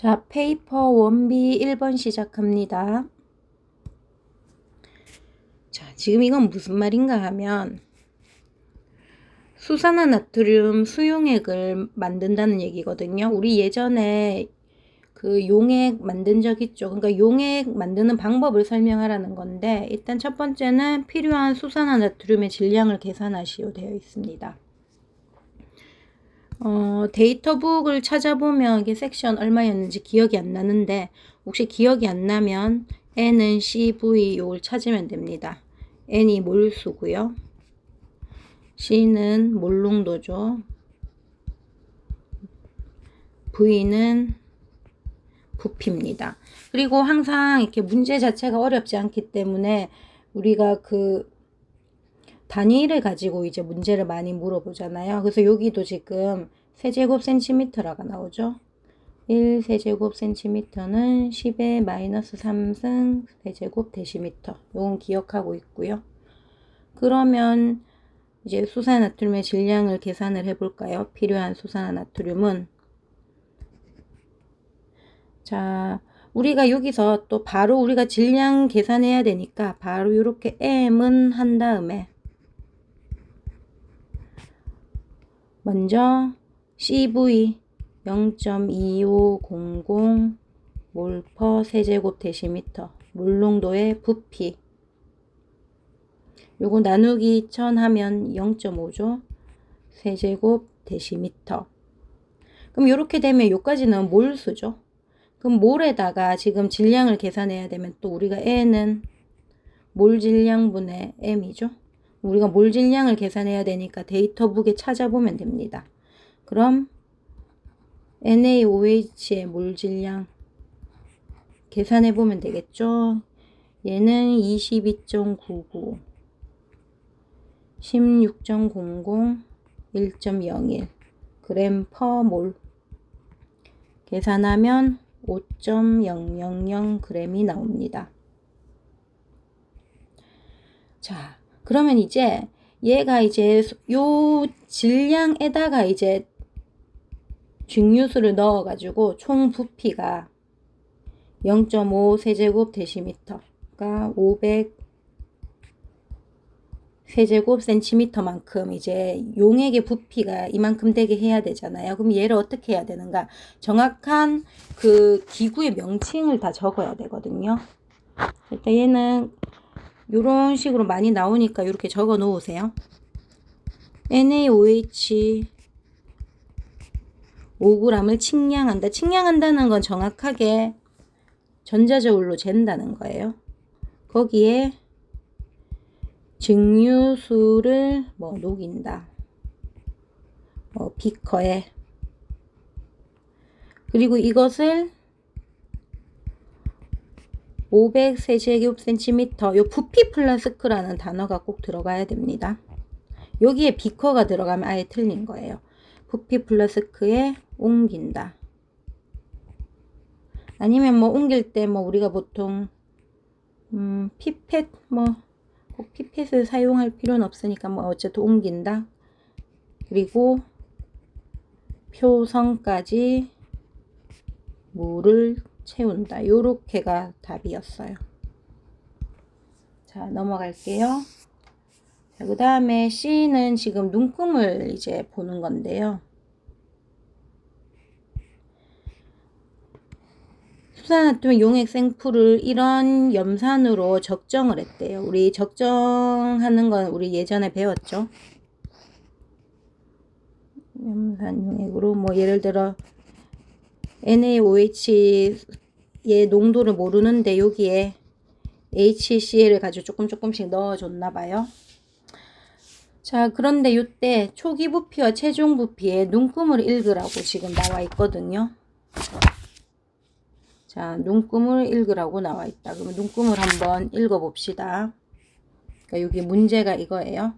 자, 페이퍼 원비 1번 시작합니다. 자, 지금 이건 무슨 말인가 하면 수산화나트륨 수용액을 만든다는 얘기거든요. 우리 예전에 그 용액 만든 적 있죠. 그러니까 용액 만드는 방법을 설명하라는 건데, 일단 첫 번째는 필요한 수산화나트륨의 질량을 계산하시오 되어 있습니다. 데이터북을 찾아보면 이게 섹션 얼마였는지 기억이 안 나는데, 혹시 기억이 안 나면 N은 CV 요걸 찾으면 됩니다. N이 몰수고요. C는 몰농도죠. V는 부피입니다. 그리고 항상 이렇게 문제 자체가 어렵지 않기 때문에 우리가 그 단위를 가지고 이제 문제를 많이 물어보잖아요. 그래서 여기도 지금 세제곱센티미터라가 나오죠. 1 세제곱센티미터는 10의 마이너스 3승 세제곱데시미터. 요건 기억하고 있고요. 그러면 이제 수산화나트륨의 질량을 계산을 해볼까요? 필요한 수산화나트륨은, 자, 우리가 여기서 또 바로 우리가 질량 계산해야 되니까 바로 이렇게 M은 한 다음에 먼저 CV 0.2500 몰 퍼 세제곱데시미터 물농도의 부피, 요거 나누기 1000 하면 0.5죠. 세제곱데시미터. 그럼 이렇게 되면 요까지는 몰수죠. 그럼 몰에다가 지금 질량을 계산해야 되면 또 우리가 N은 몰 질량분의 M이죠. 우리가 몰 질량을 계산해야 되니까 데이터북에 찾아보면 됩니다. 그럼 NaOH의 몰 질량 계산해 보면 되겠죠. 얘는 22.99, 16.00, 1.01 그램 퍼 몰. 계산하면 5.000 그램이 나옵니다. 자, 그러면 이제 얘가 이제 요 질량에다가 이제 증류수를 넣어가지고 총 부피가 0.5 세제곱데시미터가 500 세제곱센티미터만큼 이제 용액의 부피가 이만큼 되게 해야 되잖아요. 그럼 얘를 어떻게 해야 되는가? 정확한 그 기구의 명칭을 다 적어야 되거든요. 일단 얘는 이런 식으로 많이 나오니까 이렇게 적어 놓으세요. NaOH 5g을 측량한다. 측량한다는 건 정확하게 전자저울로 잰다는 거예요. 거기에 증류수를 뭐 녹인다. 비커에. 그리고 이것을 500 세제곱센티미터, 요 부피 플라스크라는 단어가 꼭 들어가야 됩니다. 여기에 비커가 들어가면 아예 틀린 거예요. 부피 플라스크에 옮긴다. 아니면 뭐 옮길 때 뭐 우리가 보통 피펫 꼭 피펫을 사용할 필요는 없으니까 뭐 어쨌든 옮긴다. 그리고 표성까지 물을 채운다. 요렇게가 답이었어요. 자, 넘어갈게요. 자, 그 다음에 C는 지금 눈금을 이제 보는 건데요. 수산화투명 용액 생풀을 이런 염산으로 적정을 했대요. 우리 적정하는 건 우리 예전에 배웠죠. 염산 용액으로 뭐 예를 들어 NaOH의 농도를 모르는데 여기에 HCl을 가지고 조금씩 넣어줬나 봐요. 자, 그런데 이때 초기 부피와 최종 부피에 눈금을 읽으라고 지금 나와 있거든요. 자, 눈금을 읽으라고 나와 있다. 그러면 눈금을 한번 읽어 봅시다. 그러니까 여기 문제가 이거예요.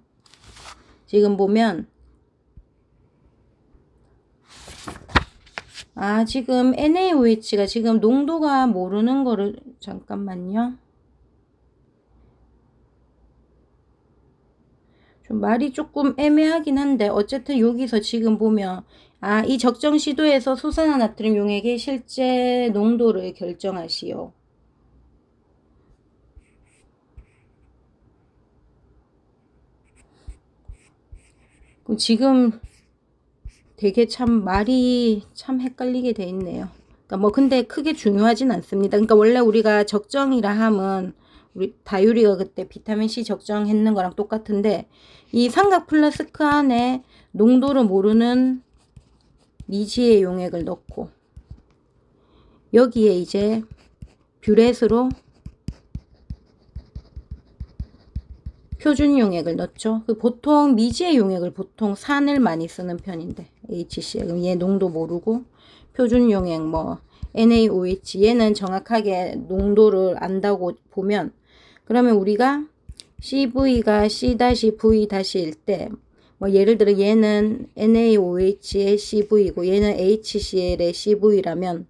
지금 보면 지금 NaOH가 지금 농도가 모르는 거를, 잠깐만요. 좀 말이 조금 애매하긴 한데 어쨌든 여기서 지금 보면 이 적정 시도에서 수산화나트륨 용액의 실제 농도를 결정하시오. 그럼 지금 되게 참 말이 참 헷갈리게 돼 있네요. 그러니까 뭐 근데 크게 중요하진 않습니다. 그러니까 원래 우리가 적정이라 함은 우리 다유리가 그때 비타민C 적정했는 거랑 똑같은데 이 삼각 플라스크 안에 농도를 모르는 미지의 용액을 넣고 여기에 이제 뷰렛으로 표준 용액을 넣죠. 보통 미지의 용액을 보통 산을 많이 쓰는 편인데 HCl 그럼 얘 농도 모르고 표준 용액 뭐 NaOH 얘는 정확하게 농도를 안다고 보면 그러면 우리가 CV가 C-V-일 때 뭐 예를 들어 얘는 NaOH의 CV고 얘는 HCl의 CV라면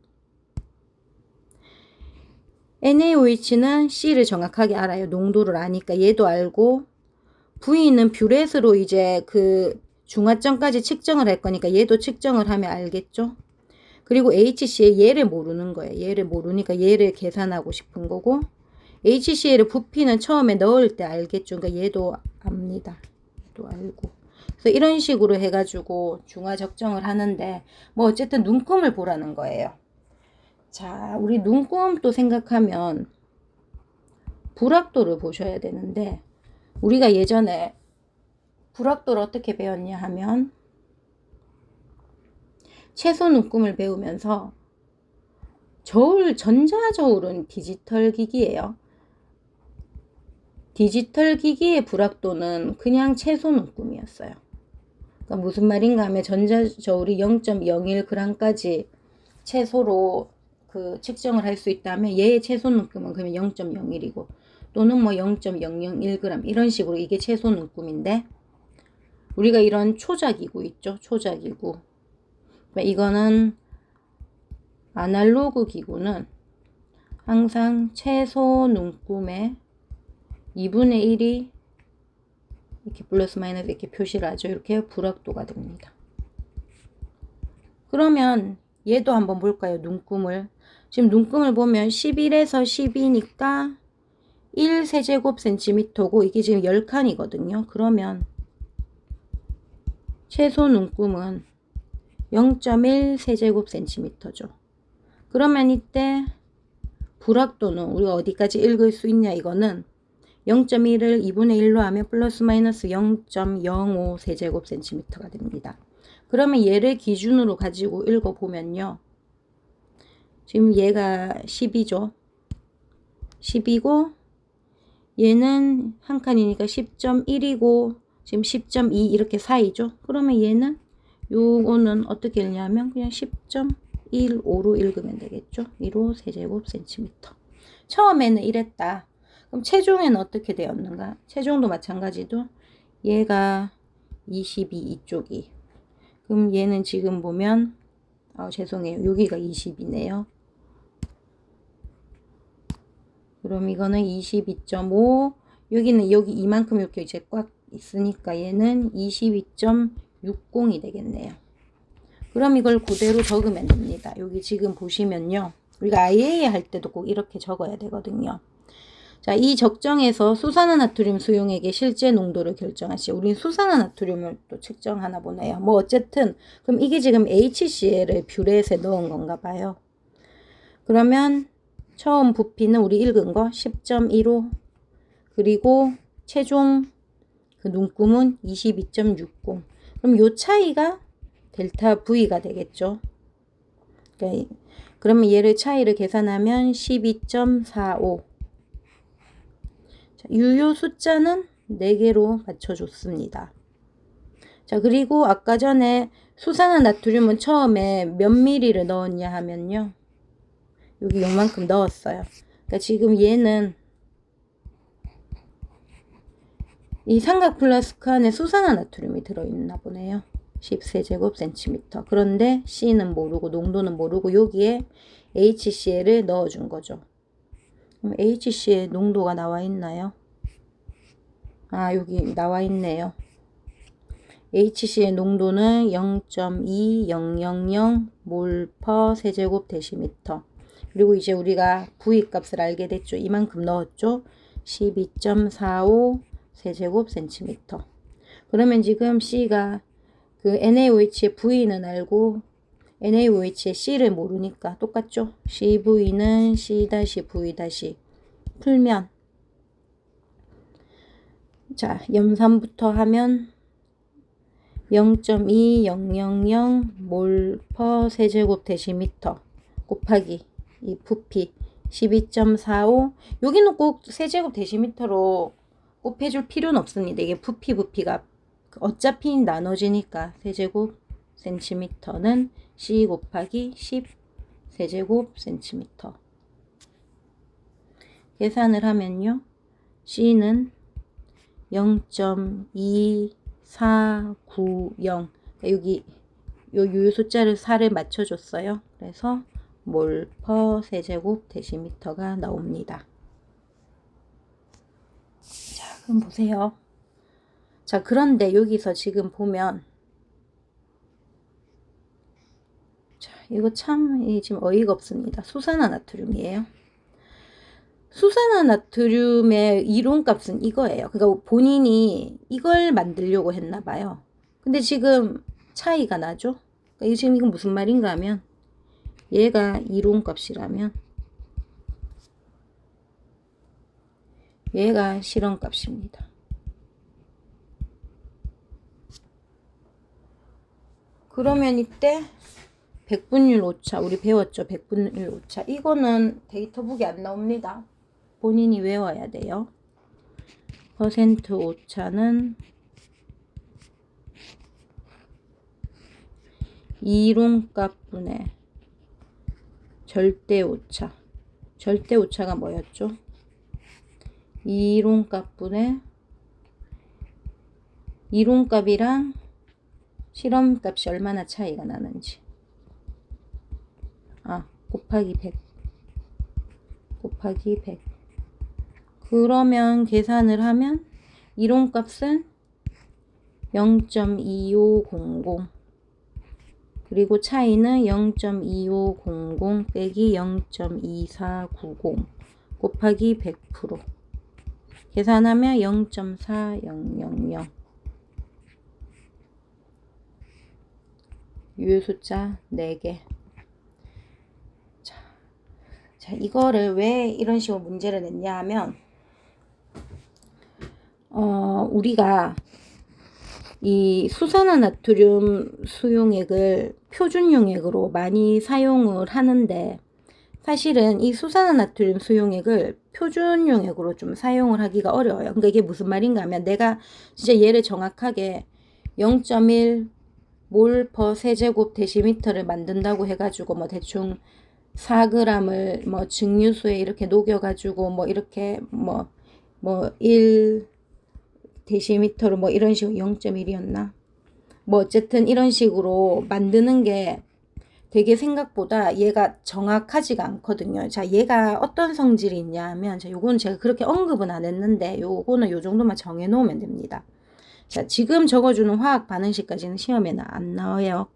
NaOH는 C를 정확하게 알아요. 농도를 아니까 얘도 알고 V는 뷰렛으로 이제 그 중화점까지 측정을 할 거니까 얘도 측정을 하면 알겠죠. 그리고 HCl 얘를 모르는 거예요. 얘를 모르니까 얘를 계산하고 싶은 거고 HCl의 부피는 처음에 넣을 때 알겠죠. 그러니까 얘도 압니다. 얘도 알고. 그래서 이런 식으로 해가지고 중화 적정을 하는데 뭐 어쨌든 눈금을 보라는 거예요. 자, 우리 눈금도 생각하면 불확도를 보셔야 되는데 우리가 예전에 불확도를 어떻게 배웠냐 하면 채소 눈금을 배우면서 전자저울은 디지털 기기예요. 디지털 기기의 불확도는 그냥 채소 눈금이었어요. 그러니까 무슨 말인가 하면 전자저울이 0.01g까지 채소로 그 측정을 할 수 있다면 얘의 채소 눈금은 그러면 0.01이고 또는 뭐 0.001g 이런 식으로 이게 채소 눈금인데 우리가 이런 초자기구 있죠. 초자기구. 이거는 아날로그 기구는 항상 채소 눈금의 2분의 1이 이렇게 플러스 마이너스 이렇게 표시를 하죠. 이렇게 불확도가 됩니다. 그러면 얘도 한번 볼까요? 눈금을. 지금 눈금을 보면 11에서 12니까 1세제곱센티미터고 이게 지금 10칸이거든요. 그러면 채소 눈금은 0.1세제곱센티미터죠. 그러면 이때 불확도는 우리가 어디까지 읽을 수 있냐 이거는 0.1을 2분의 1로 하면 플러스 마이너스 0.05세제곱센티미터가 됩니다. 그러면 얘를 기준으로 가지고 읽어보면요. 지금 얘가 10이죠. 10이고 얘는 한 칸이니까 10.1이고 지금 10.2 이렇게 사이죠. 그러면 얘는 요거는 어떻게 읽냐면 그냥 10.15로 읽으면 되겠죠. 1호 세제곱센티미터. 처음에는 이랬다. 그럼 체중에는 어떻게 되었는가? 체중도 마찬가지도 얘가 22 이쪽이. 그럼 얘는 지금 보면 죄송해요. 여기가 20이네요. 그럼 이거는 22.5 여기는 여기 이만큼 이렇게 이제 꽉 있으니까 얘는 22.60이 되겠네요. 그럼 이걸 그대로 적으면 됩니다. 여기 지금 보시면요. 우리가 IAEA 할 때도 꼭 이렇게 적어야 되거든요. 자, 이 적정에서 수산화나트륨 수용액의 실제 농도를 결정하시오. 우린 수산화나트륨을 또 측정하나 보네요. 뭐 어쨌든 그럼 이게 지금 HCl을 뷰렛에 넣은 건가 봐요. 그러면 처음 부피는 우리 읽은 거 10.15 그리고 최종 그 눈금은 22.60. 그럼 요 차이가 델타 V가 되겠죠. 그러면 얘를 차이를 계산하면 12.45. 유효 숫자는 4개로 맞춰줬습니다. 자, 그리고 아까 전에 수산화나트륨은 처음에 몇 미리를 넣었냐 하면요. 여기 요만큼 넣었어요. 그러니까 지금 얘는 이 삼각 플라스크 안에 수산화나트륨이 들어있나 보네요. 10세제곱센티미터. 그런데 C는 모르고 농도는 모르고 여기에 HCl을 넣어준 거죠. 그럼 HCl 농도가 나와 있나요? 여기 나와 있네요. HCl 농도는 0.2000 몰/, 세제곱 데시미터. 그리고 이제 우리가 V 값을 알게 됐죠. 이만큼 넣었죠. 12.45 세제곱 센티미터. 그러면 지금 C가 그 NaOH의 V는 알고 NaOH의 C를 모르니까 똑같죠. CV는 C-V- 풀면 자, 염산부터 하면 0.2000 몰/, 세제곱 데시미터 곱하기 이 부피 12.45. 여기는 꼭 세제곱 데시미터로 곱해줄 필요는 없습니다. 이게 부피가 어차피 나눠지니까 세제곱 센티미터는 C 곱하기 10 세제곱 센티미터. 계산을 하면요. C는 0.2490. 여기 요 유효숫자를 4를 맞춰줬어요. 그래서 몰/, 세제곱 데시미터가 나옵니다. 자, 그럼 보세요. 자, 그런데 여기서 지금 보면 자, 이거 참 지금 어이가 없습니다. 수산화나트륨이에요. 수산화나트륨의 이론값은 이거예요. 그러니까 본인이 이걸 만들려고 했나 봐요. 근데 지금 차이가 나죠? 그러니까 지금 이건 무슨 말인가 하면 얘가 이론값이라면 얘가 실험값입니다. 그러면 이때 백분율 오차 우리 배웠죠? 백분율 오차 이거는 데이터북에 안 나옵니다. 본인이 외워야 돼요. 퍼센트 오차는 이론값분의 절대 오차. 절대 오차가 뭐였죠? 이론값분의 이론값이랑 실험값이 얼마나 차이가 나는지. 곱하기 100. 곱하기 100. 그러면 계산을 하면 이론값은 0.2500 그리고 차이는 0.2500 빼기 0.2490 곱하기 100%. 계산하면 0.4000. 유효숫자 4개. 자, 이거를 왜 이런 식으로 문제를 냈냐 하면 우리가 이 수산화나트륨 수용액을 표준용액으로 많이 사용을 하는데 사실은 이 수산화나트륨 수용액을 표준용액으로 좀 사용을 하기가 어려워요. 그러니까 이게 무슨 말인가 하면 내가 진짜 얘를 정확하게 0.1 몰 퍼 세제곱 데시미터를 만든다고 해가지고 뭐 대충 4g을 뭐 증류수에 이렇게 녹여가지고 뭐 이렇게 뭐 1 데시미터로 뭐 이런 식으로 0.1이었나? 뭐 어쨌든 이런 식으로 만드는 게 되게 생각보다 얘가 정확하지가 않거든요. 자, 얘가 어떤 성질이 있냐 하면 자, 요거는 제가 그렇게 언급은 안 했는데 요거는 요 정도만 정해 놓으면 됩니다. 자, 지금 적어주는 화학 반응식까지는 시험에는 안 나와요.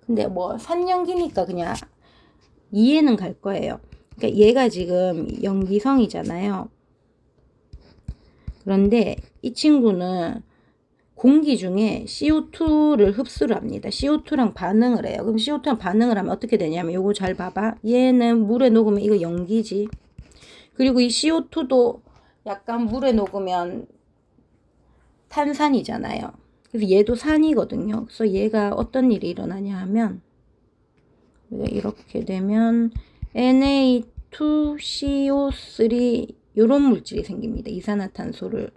근데 뭐 산연기니까 그냥 이해는 갈 거예요. 그러니까 얘가 지금 염기성이잖아요. 그런데 이 친구는 공기 중에 CO2를 흡수를 합니다. CO2랑 반응을 해요. 그럼 CO2랑 반응을 하면 어떻게 되냐면 요거 잘 봐봐. 얘는 물에 녹으면 이거 염기지. 그리고 이 CO2도 약간 물에 녹으면 탄산이잖아요. 그래서 얘도 산이거든요. 그래서 얘가 어떤 일이 일어나냐 하면 이렇게 되면 Na2CO3 요런 물질이 생깁니다. 이산화탄소를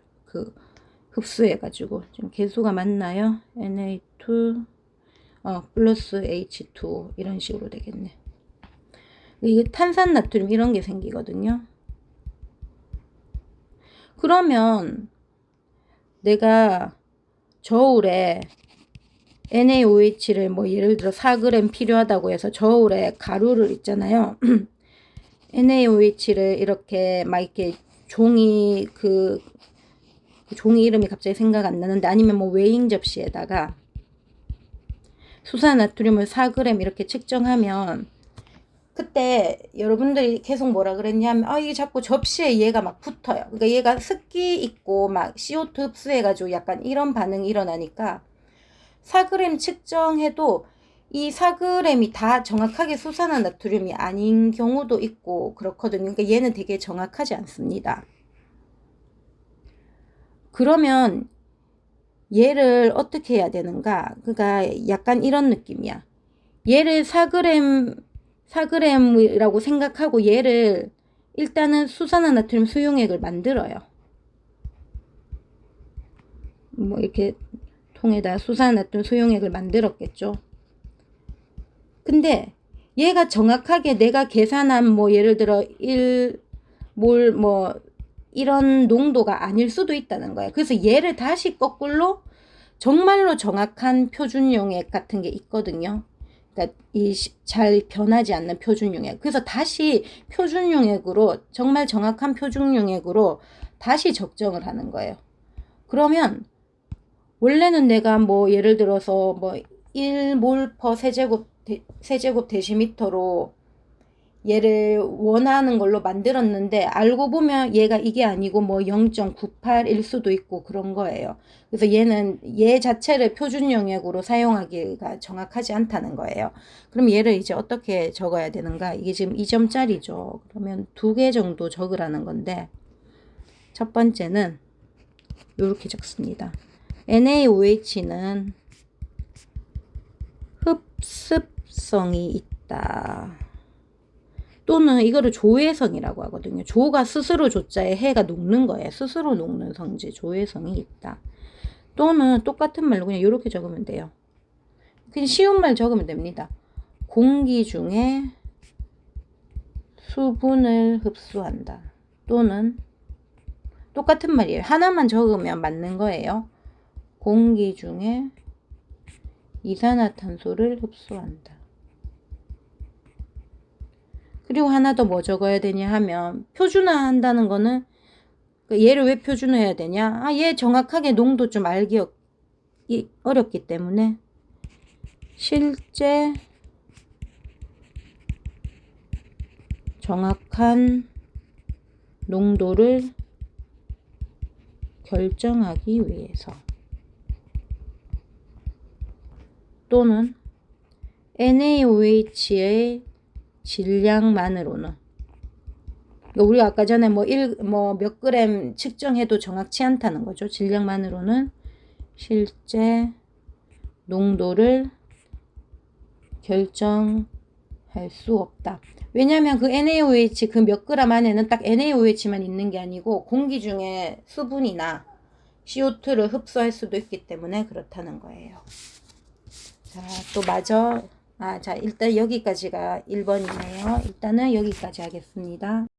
흡수해가지고 지금 개수가 맞나요? Na2 플러스 H2 이런 식으로 되겠네. 이게 탄산나트륨 이런 게 생기거든요. 그러면 내가 저울에 NaOH를 뭐 예를 들어 4g 필요하다고 해서 저울에 가루를 있잖아요. NaOH를 이렇게 막 이렇게 종이 종이 이름이 갑자기 생각 안 나는데 아니면 뭐 웨잉 접시에다가 수산나트륨을 4g 이렇게 측정하면 그때 여러분들이 계속 뭐라 그랬냐면 이게 자꾸 접시에 얘가 막 붙어요. 그러니까 얘가 습기 있고 막 CO2 흡수해가지고 약간 이런 반응이 일어나니까 4g 측정해도 이 4g이 다 정확하게 수산화나트륨이 아닌 경우도 있고 그렇거든요. 그러니까 얘는 되게 정확하지 않습니다. 그러면 얘를 어떻게 해야 되는가? 그러니까 약간 이런 느낌이야. 얘를 4g이라고 생각하고 얘를 일단은 수산화나트륨 수용액을 만들어요. 뭐 이렇게 통에다 수산화나트륨 수용액을 만들었겠죠. 근데 얘가 정확하게 내가 계산한 뭐 예를 들어 1몰 뭐 이런 농도가 아닐 수도 있다는 거예요. 그래서 얘를 다시 거꾸로 정말로 정확한 표준용액 같은 게 있거든요. 그러니까 이 잘 변하지 않는 표준용액. 그래서 다시 표준용액으로 정말 정확한 표준용액으로 다시 적정을 하는 거예요. 그러면 원래는 내가 뭐 예를 들어서 뭐 1몰 퍼 세제곱 데시미터로 얘를 원하는 걸로 만들었는데 알고 보면 얘가 이게 아니고 뭐 0.98일 수도 있고 그런 거예요. 그래서 얘는 얘 자체를 표준 용액으로 사용하기가 정확하지 않다는 거예요. 그럼 얘를 이제 어떻게 적어야 되는가? 이게 지금 2점짜리죠. 그러면 2개 정도 적으라는 건데 첫 번째는 이렇게 적습니다. NaOH는 흡습성이 있다. 또는 이거를 조해성이라고 하거든요. 조가 스스로 조자에 해가 녹는 거예요. 스스로 녹는 성질, 조해성이 있다. 또는 똑같은 말로 그냥 이렇게 적으면 돼요. 그냥 쉬운 말 적으면 됩니다. 공기 중에 수분을 흡수한다. 또는 똑같은 말이에요. 하나만 적으면 맞는 거예요. 공기 중에 이산화탄소를 흡수한다. 그리고 하나 더 뭐 적어야 되냐 하면 표준화한다는 거는 얘를 왜 표준화해야 되냐? 얘 정확하게 농도 좀 알기 어렵기 때문에 실제 정확한 농도를 결정하기 위해서 또는 NaOH의 질량만으로는 우리가 아까 전에 뭐 몇 그램 측정해도 정확치 않다는 거죠. 질량만으로는 실제 농도를 결정할 수 없다. 왜냐하면 그 NaOH 그 몇 그램 안에는 딱 NaOH만 있는 게 아니고 공기 중에 수분이나 CO2를 흡수할 수도 있기 때문에 그렇다는 거예요. 자, 또 마저 자, 일단 여기까지가 1번이네요. 일단은 여기까지 하겠습니다.